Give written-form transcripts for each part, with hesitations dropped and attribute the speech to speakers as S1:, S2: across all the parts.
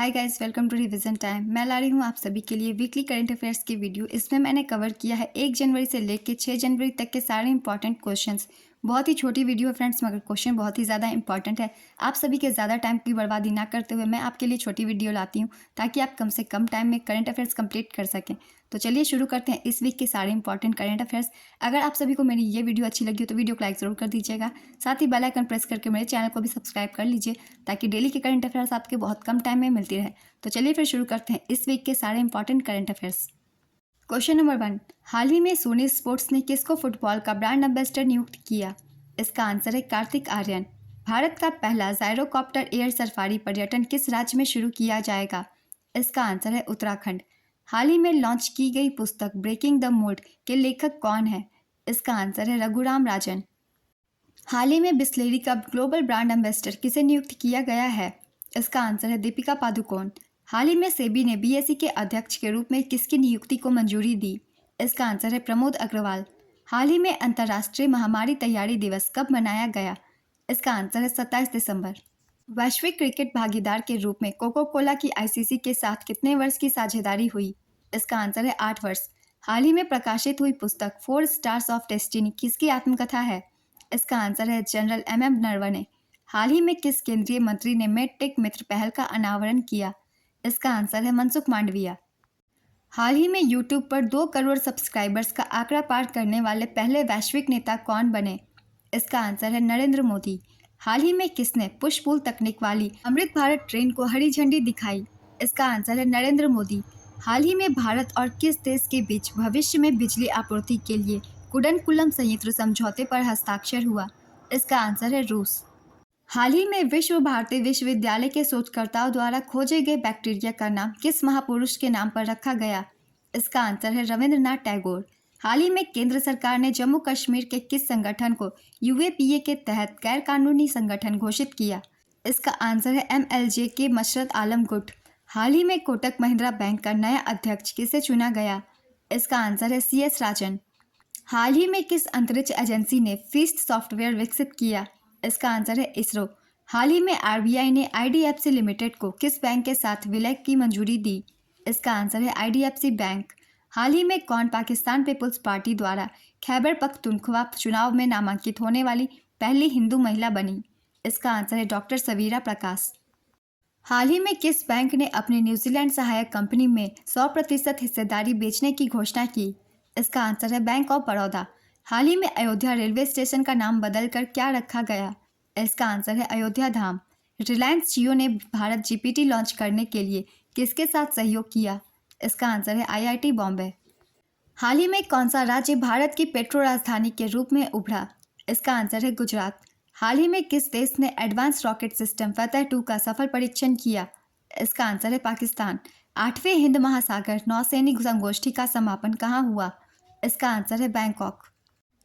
S1: Hi guys, welcome to revision time. मैं ला रही हूँ आप सभी के लिए वीकली करंट अफेयर्स की वीडियो। इसमें मैंने कवर किया है 1 जनवरी से लेकर 6 जनवरी तक के सारे इंपॉर्टेंट क्वेश्चंस। बहुत ही छोटी वीडियो है फ्रेंड्स, मगर क्वेश्चन बहुत ही ज़्यादा इंपॉर्टेंट है। आप सभी के ज़्यादा टाइम की बर्बादी ना करते हुए मैं आपके लिए छोटी वीडियो लाती हूँ ताकि आप कम से कम टाइम में करंट अफेयर्स कंप्लीट कर सकें। तो चलिए शुरू करते हैं इस वीक के सारे इंपॉर्टेंट करंट अफेयर्स। अगर आप सभी को मेरी ये वीडियो अच्छी लगी हो तो वीडियो को लाइक ज़रूर कर दीजिएगा। साथ ही बेल आइकन प्रेस करके मेरे चैनल को भी सब्सक्राइब कर लीजिए ताकि डेली के करंट अफेयर्स आपके बहुत कम टाइम में मिलती रहे। तो चलिए फिर शुरू करते हैं इस वीक के सारे important current affairs. Question number 1, हाल ही में सोनी स्पोर्ट्स ने किसको फुटबॉल का ब्रांड एम्बेसडर नियुक्त किया? इसका आंसर है कार्तिक आर्यन। भारत का पहला जायरोकॉप्टर एयर सफारी पर्यटन किस राज्य में शुरू किया जाएगा? इसका आंसर है उत्तराखंड। हाल ही में लॉन्च की गई पुस्तक ब्रेकिंग द मोल्ड के लेखक कौन है? इसका आंसर है रघुराम राजन। हाल ही में बिस्लेरी का ग्लोबल ब्रांड एम्बेसडर किसे नियुक्त किया गया है? इसका आंसर है दीपिका पादुकोण। हाल ही में सेबी ने बीएसई के अध्यक्ष के रूप में किसकी नियुक्ति को मंजूरी दी? इसका आंसर है प्रमोद अग्रवाल। हाल ही में अंतर्राष्ट्रीय महामारी तैयारी दिवस कब मनाया गया? इसका आंसर है 27 दिसंबर। वैश्विक क्रिकेट भागीदार के रूप में कोको कोला की आईसीसी के साथ कितने वर्ष की साझेदारी हुई? इसका आंसर है 8 वर्ष। हाल ही में प्रकाशित हुई पुस्तक 4 स्टार्स ऑफ डेस्टिनी किसकी आत्मकथा है? इसका आंसर है जनरल एम नरवणे। हाल ही में किस केंद्रीय मंत्री ने मेडटेक मित्र पहल का अनावरण किया? इसका आंसर है मनसुख मांडविया। हाल ही में यूट्यूब पर 2 करोड़ सब्सक्राइबर्स का आंकड़ा पार करने वाले पहले वैश्विक नेता कौन बने? इसका आंसर है नरेंद्र मोदी। हाल ही में किसने पुश पुल तकनीक वाली अमृत भारत ट्रेन को हरी झंडी दिखाई? इसका आंसर है नरेंद्र मोदी। हाल ही में भारत और किस देश के बीच भविष्य में बिजली आपूर्ति के लिए कुडनकुलम संयंत्र समझौते पर हस्ताक्षर हुआ? इसका आंसर है रूस। हाल ही में विश्व भारती विश्वविद्यालय के शोधकर्ताओं द्वारा खोजे गए बैक्टीरिया का नाम किस महापुरुष के नाम पर रखा गया? इसका आंसर है रविंद्रनाथ टैगोर। हाल ही में केंद्र सरकार ने जम्मू कश्मीर के किस संगठन को यूएपीए के तहत गैर कानूनी संगठन घोषित किया? इसका आंसर है एमएलजे के मशरत आलम गुट। हाल ही में कोटक महिंद्रा बैंक का नया अध्यक्ष किसे चुना गया? इसका आंसर है सीएस राजन। हाल ही में किस अंतरिक्ष एजेंसी ने फीस्ट सॉफ्टवेयर विकसित किया? इसका आंसर है इसरो। हाल ही में आरबीआई ने आईडीएफसी लिमिटेड को किस बैंक के साथ विलय की मंजूरी दी? इसका आंसर है आईडीएफसी बैंक। हाल ही में कौन पाकिस्तान पीपुल्स पार्टी द्वारा खैबर पख्तूनख्वा चुनाव में नामांकित होने वाली पहली हिंदू महिला बनी? इसका आंसर है डॉक्टर सवीरा प्रकाश। हाल ही में किस बैंक ने अपनी न्यूजीलैंड सहायक कंपनी में 100% हिस्सेदारी बेचने की घोषणा की? इसका आंसर है बैंक ऑफ बड़ौदा। हाल ही में अयोध्या रेलवे स्टेशन का नाम बदलकर क्या रखा गया? इसका आंसर है अयोध्या धाम। रिलायंस जियो ने भारत जीपीटी लॉन्च करने के लिए किसके साथ सहयोग किया? इसका आंसर है आईआईटी बॉम्बे। हाल ही में कौन सा राज्य भारत की पेट्रो राजधानी के रूप में उभरा? इसका आंसर है गुजरात। हाल ही में किस देश ने एडवांस रॉकेट सिस्टम फतह 2 का सफल परीक्षण किया? इसका आंसर है पाकिस्तान। 8वें हिंद महासागर नौसैनिक संगोष्ठी का समापन कहाँ हुआ? इसका आंसर है बैंकॉक।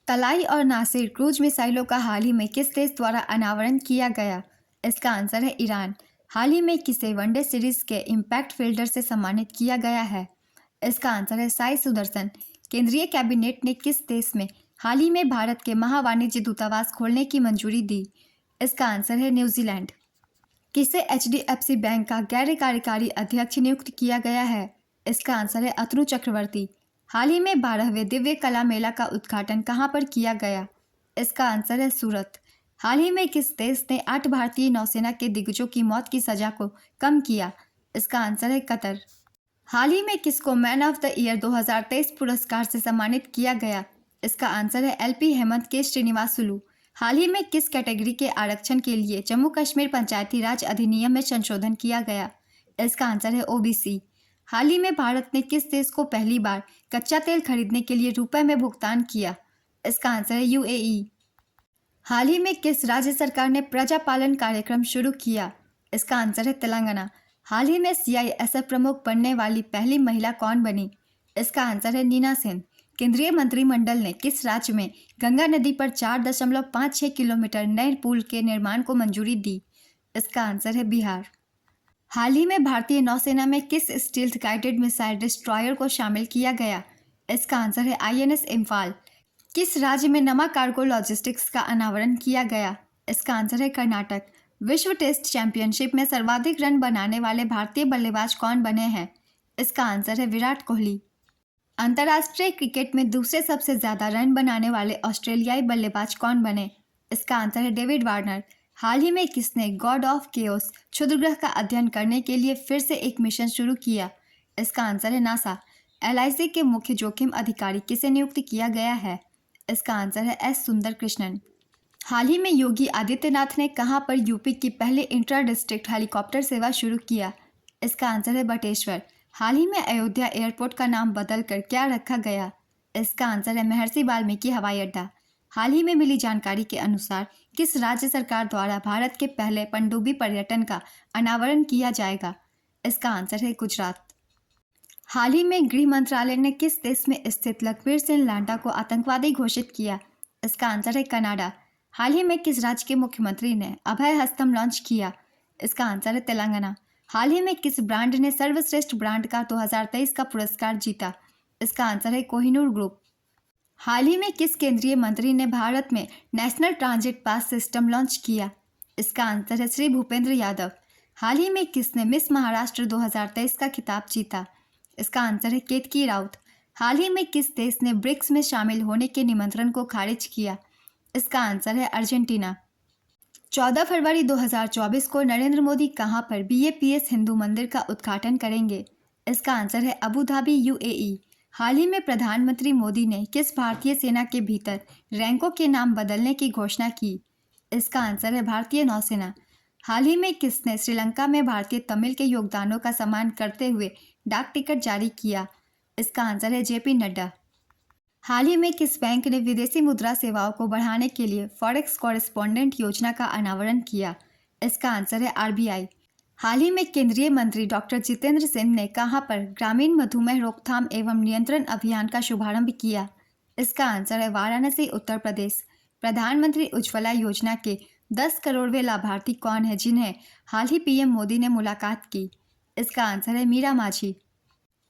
S1: तलाई और नासिर क्रूज मिसाइलों का हाल ही में किस देश द्वारा अनावरण किया गया? इसका आंसर है ईरान। हाल ही में किसे वनडे सीरीज के इम्पैक्ट फील्डर से सम्मानित किया गया है? इसका आंसर है साई सुदर्शन। केंद्रीय कैबिनेट ने किस देश में हाल ही में भारत के महावाणिज्य दूतावास खोलने की मंजूरी दी? इसका आंसर है न्यूजीलैंड। किसे एचडीएफसी बैंक का गैर कार्यकारी अध्यक्ष नियुक्त किया गया है? इसका आंसर है अतनु चक्रवर्ती। हाल ही में 12वें दिव्य कला मेला का उद्घाटन कहाँ पर किया गया? इसका आंसर है सूरत। हाल ही में किस देश ने 8 भारतीय नौसेना के दिग्गजों की मौत की सजा को कम किया? इसका आंसर है कतर। हाल ही में किसको मैन ऑफ द ईयर 2023 पुरस्कार से सम्मानित किया गया? इसका आंसर है एलपी हेमंत के श्रीनिवासुलु। हाल ही में किस कैटेगरी के आरक्षण के लिए जम्मू कश्मीर पंचायती राज अधिनियम में संशोधन किया गया? इसका आंसर है ओबीसी। हाल ही में भारत ने किस देश को पहली बार कच्चा तेल खरीदने के लिए रुपए में भुगतान किया? इसका आंसर है यूएई। हाल ही में किस राज्य सरकार ने प्रजा पालन कार्यक्रम शुरू किया? इसका आंसर है तेलंगाना। हाल ही में सीआईएसएफ प्रमुख बनने वाली पहली महिला कौन बनी? इसका आंसर है नीना सेन। केंद्रीय मंत्रिमंडल ने किस राज्य में गंगा नदी पर 4.56 किलोमीटर नए पुल के निर्माण को मंजूरी दी? इसका आंसर है बिहार। हाल ही में भारतीय नौसेना में किस स्टील्थ गाइडेड मिसाइल डिस्ट्रॉयर को शामिल किया गया? इसका आंसर है आईएनएस इम्फाल। किस राज्य में नमा कार्गो लॉजिस्टिक्स का अनावरण किया गया? इसका आंसर है कर्नाटक। विश्व टेस्ट चैंपियनशिप में सर्वाधिक रन बनाने वाले भारतीय बल्लेबाज कौन बने हैं? इसका आंसर है विराट कोहली। अंतर्राष्ट्रीय क्रिकेट में दूसरे सबसे ज़्यादा रन बनाने वाले ऑस्ट्रेलियाई बल्लेबाज कौन बने? इसका आंसर है डेविड वार्नर। हाल ही में किसने गॉड ऑफ केओस क्षुद्रग्रह का अध्ययन करने के लिए फिर से एक मिशन शुरू किया? इसका आंसर है नासा। LIC के मुख्य जोखिम अधिकारी किसे नियुक्त किया गया है? इसका आंसर है S सुंदर कृष्णन। हाल ही में योगी आदित्यनाथ ने कहां पर यूपी की पहले इंट्रा डिस्ट्रिक्ट हेलीकॉप्टर सेवा शुरू किया? इसका आंसर है बटेश्वर। हाल ही में अयोध्या एयरपोर्ट का नाम बदलकर क्या रखा गया? इसका आंसर है महर्षि वाल्मीकि हवाई अड्डा। हाल ही में मिली जानकारी के अनुसार किस राज्य सरकार द्वारा भारत के पहले पनडुब्बी पर्यटन का अनावरण किया जाएगा? इसका आंसर है गुजरात। हाल ही में गृह मंत्रालय ने किस देश में स्थित लखबीर सिंह लांडा को आतंकवादी घोषित किया? इसका आंसर है कनाडा। हाल ही में किस राज्य के मुख्यमंत्री ने अभय हस्तम लॉन्च किया? इसका आंसर है तेलंगाना। हाल ही में किस ब्रांड ने सर्वश्रेष्ठ ब्रांड का 2023 का पुरस्कार जीता? इसका आंसर है कोहिनूर ग्रुप। हाल ही में किस केंद्रीय मंत्री ने भारत में national transit pass system launch किया? इसका आंसर है श्री भूपेंद्र यादव। हाल ही में किसने मिस महाराष्ट्र 2023 का खिताब जीता? इसका आंसर है केतकी राउत। हाल ही में किस देश ने ब्रिक्स में शामिल होने के निमंत्रण को खारिज किया? इसका आंसर है अर्जेंटीना। 14 फरवरी 2024 को नरेंद्र मोदी कहां पर BAPS हिंदू मंदिर का उद्घाटन करेंगे? इसका आंसर है अबू धाबी UAE। हाल ही में प्रधानमंत्री मोदी ने किस भारतीय सेना के भीतर रैंकों के नाम बदलने की घोषणा की? इसका आंसर है भारतीय नौसेना। हाल ही में किसने श्रीलंका में भारतीय तमिल के योगदानों का सम्मान करते हुए डाक टिकट जारी किया? इसका आंसर है JP नड्डा। हाल ही में किस बैंक ने विदेशी मुद्रा सेवाओं को बढ़ाने के लिए फॉरेक्स कॉरेस्पॉन्डेंट योजना का अनावरण किया? इसका आंसर है RBI। हाल ही में केंद्रीय मंत्री डॉक्टर जितेंद्र सिंह ने कहां पर ग्रामीण मधुमेह रोकथाम एवं नियंत्रण अभियान का शुभारंभ किया? इसका आंसर है वाराणसी, उत्तर प्रदेश। प्रधानमंत्री उज्ज्वला योजना के 10 करोड़वें लाभार्थी कौन है जिन्हें हाल ही PM मोदी ने मुलाकात की? इसका आंसर है मीरा माझी।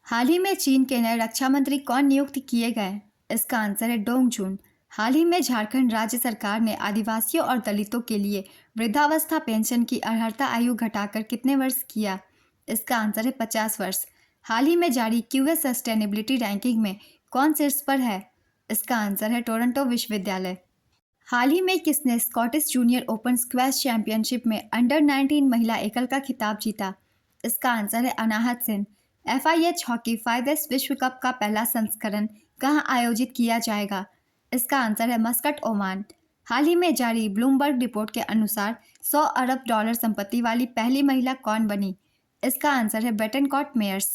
S1: हाल ही में चीन के नए रक्षा मंत्री कौन नियुक्त किए गए? इसका आंसर है डोंग जुन। हाल ही में झारखंड राज्य सरकार ने आदिवासियों और दलितों के लिए वृद्धावस्था पेंशन की अर्हता आयु घटाकर कितने वर्ष किया? इसका आंसर है 50 वर्ष। हाल ही में जारी QS सस्टेनेबिलिटी रैंकिंग में कौन शीर्ष पर है? इसका आंसर है टोरंटो विश्वविद्यालय। हाल ही में किसने Scottish junior open squash championship में अंडर-19 महिला एकल का खिताब जीता? इसका आंसर है अनाहत सेन। FIH हॉकी 5S विश्व कप का पहला संस्करण कहां आयोजित किया जाएगा? इसका आंसर है मस्कट, ओमान। हाल ही में जारी ब्लूमबर्ग रिपोर्ट के अनुसार $100 अरब संपत्ति वाली पहली महिला कौन बनी? इसका आंसर है बेटनकॉट मेयर्स।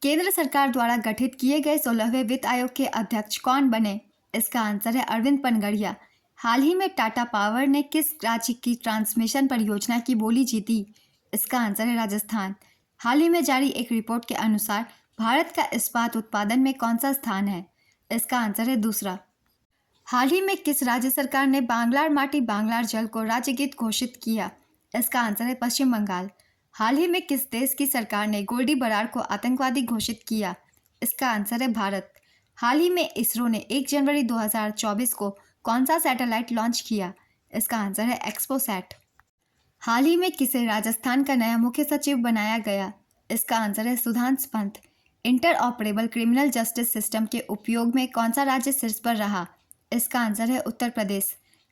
S1: केंद्र सरकार द्वारा गठित किए गए 16वें वित्त आयोग के अध्यक्ष कौन बने? इसका आंसर है अरविंद पनगड़िया। हाल ही में टाटा पावर ने किस राज्य की ट्रांसमिशन परियोजना की बोली जीती? इसका आंसर है राजस्थान। हाल ही में जारी एक रिपोर्ट के अनुसार भारत का इस्पात उत्पादन में कौन सा स्थान है? इसका आंसर है दूसरा। हाल ही में किस राज्य सरकार ने बांग्लार माटी बांग्लार जल को राज्य गीत घोषित किया? इसका आंसर है पश्चिम बंगाल। हाल ही में किस देश की सरकार ने गोल्डी बरार को आतंकवादी घोषित किया? इसका आंसर है भारत। हाल ही में इसरो ने 1 जनवरी 2024 को कौन सा सैटेलाइट लॉन्च किया? इसका आंसर है एक्सपोसैट। हाल ही में किसे राजस्थान का नया मुख्य सचिव बनाया गया? इसका आंसर है Sudhansh Pant. Inter operable criminal justice system के उपयोग में कौन सा राज्य शीर्ष पर रहा? इसका आंसर है उत्तर प्रदेश।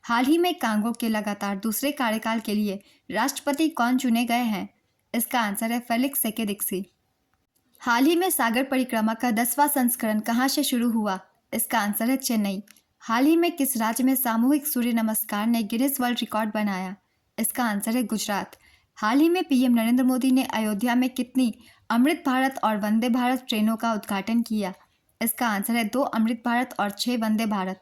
S1: हाल ही में कांगो के लगातार दूसरे कार्यकाल के लिए राष्ट्रपति कौन चुने गए हैं? इसका आंसर है फेलिक्स सेकेदिक्सी। हाल ही में सागर परिक्रमा का 10वां संस्करण कहां से शुरू हुआ? इसका आंसर है चेन्नई। हाल ही में किस राज्य में सामूहिक सूर्य नमस्कार ने गिनीज वर्ल्ड रिकॉर्ड बनाया? इसका आंसर है गुजरात। हाल ही में PM नरेंद्र मोदी ने अयोध्या में कितनी अमृत भारत और वंदे भारत ट्रेनों का उद्घाटन किया? इसका आंसर है 2 अमृत भारत और 6 वंदे भारत।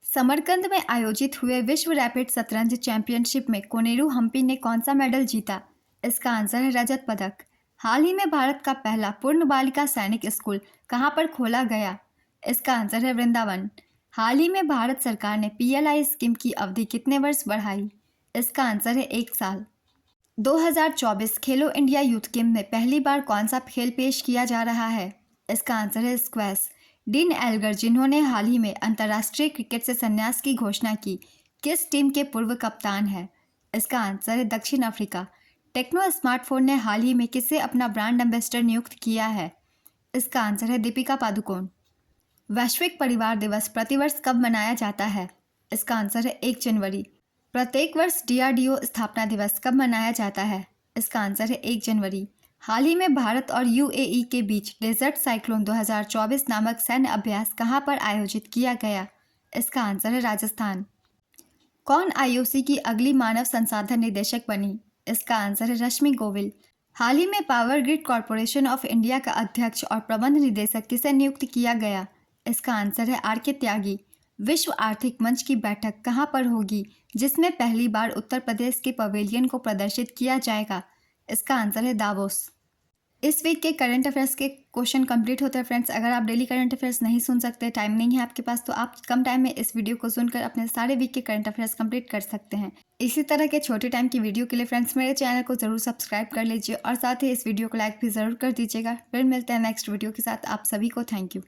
S1: समरकंद में आयोजित हुए विश्व रैपिड शतरंज चैंपियनशिप में कोनेरू हम्पी ने कौन सा मेडल जीता? इसका आंसर है रजत पदक। हाल ही में भारत का पहला पूर्ण बालिका सैनिक स्कूल कहां पर खोला गया? इसका आंसर है वृंदावन। हाल ही में भारत सरकार ने PLI स्कीम की अवधि कितने वर्ष बढ़ाई? इसका आंसर है 1 साल। 2024 खेलो इंडिया यूथ गेम में पहली बार कौन सा खेल पेश किया जा रहा है? इसका आंसर है स्क्वैश। डीन एल्गर, जिन्होंने हाल ही में अंतर्राष्ट्रीय क्रिकेट से संन्यास की घोषणा की, किस टीम के पूर्व कप्तान हैं? इसका आंसर है दक्षिण अफ्रीका। टेक्नो स्मार्टफोन ने हाल ही में किसे अपना ब्रांड एम्बेसडर नियुक्त किया है? इसका आंसर है दीपिका पादुकोण। वैश्विक परिवार दिवस प्रतिवर्ष कब मनाया जाता है? इसका आंसर है 1 जनवरी। प्रत्येक वर्ष डीआरडीओ स्थापना दिवस कब मनाया जाता है? इसका आंसर है 1 जनवरी। हाल ही में भारत और यूएई के बीच डेजर्ट साइक्लोन 2024 नामक सैन्य अभ्यास कहां पर आयोजित किया गया? इसका आंसर है राजस्थान। कौन आईओसी की अगली मानव संसाधन निदेशक बनी? इसका आंसर है रश्मि गोविल। हाल ही में power grid corporation of India का अध्यक्ष और प्रबंध निदेशक किसे नियुक्त किया गया? इसका आंसर है आर.के. त्यागी। विश्व आर्थिक मंच की बैठक कहां पर होगी, जिसमें पहली बार उत्तर प्रदेश के पवेलियन को प्रदर्शित किया जाएगा? इसका आंसर है दावोस। इस वीक के करंट अफेयर्स के क्वेश्चन कंप्लीट होते हैं फ्रेंड्स। अगर आप डेली करंट अफेयर्स नहीं सुन सकते, टाइम नहीं है आपके पास, तो आप कम टाइम में इस वीडियो को सुनकर अपने सारे वीक के करंट अफेयर्स कंप्लीट कर सकते हैं। इसी तरह के छोटे टाइम की वीडियो के लिए फ्रेंड्स मेरे चैनल को जरूर सब्सक्राइब कर लीजिए और साथ ही इस वीडियो को लाइक भी ज़रूर कर दीजिएगा। फिर मिलते हैं नेक्स्ट वीडियो के साथ। आप सभी को थैंक यू।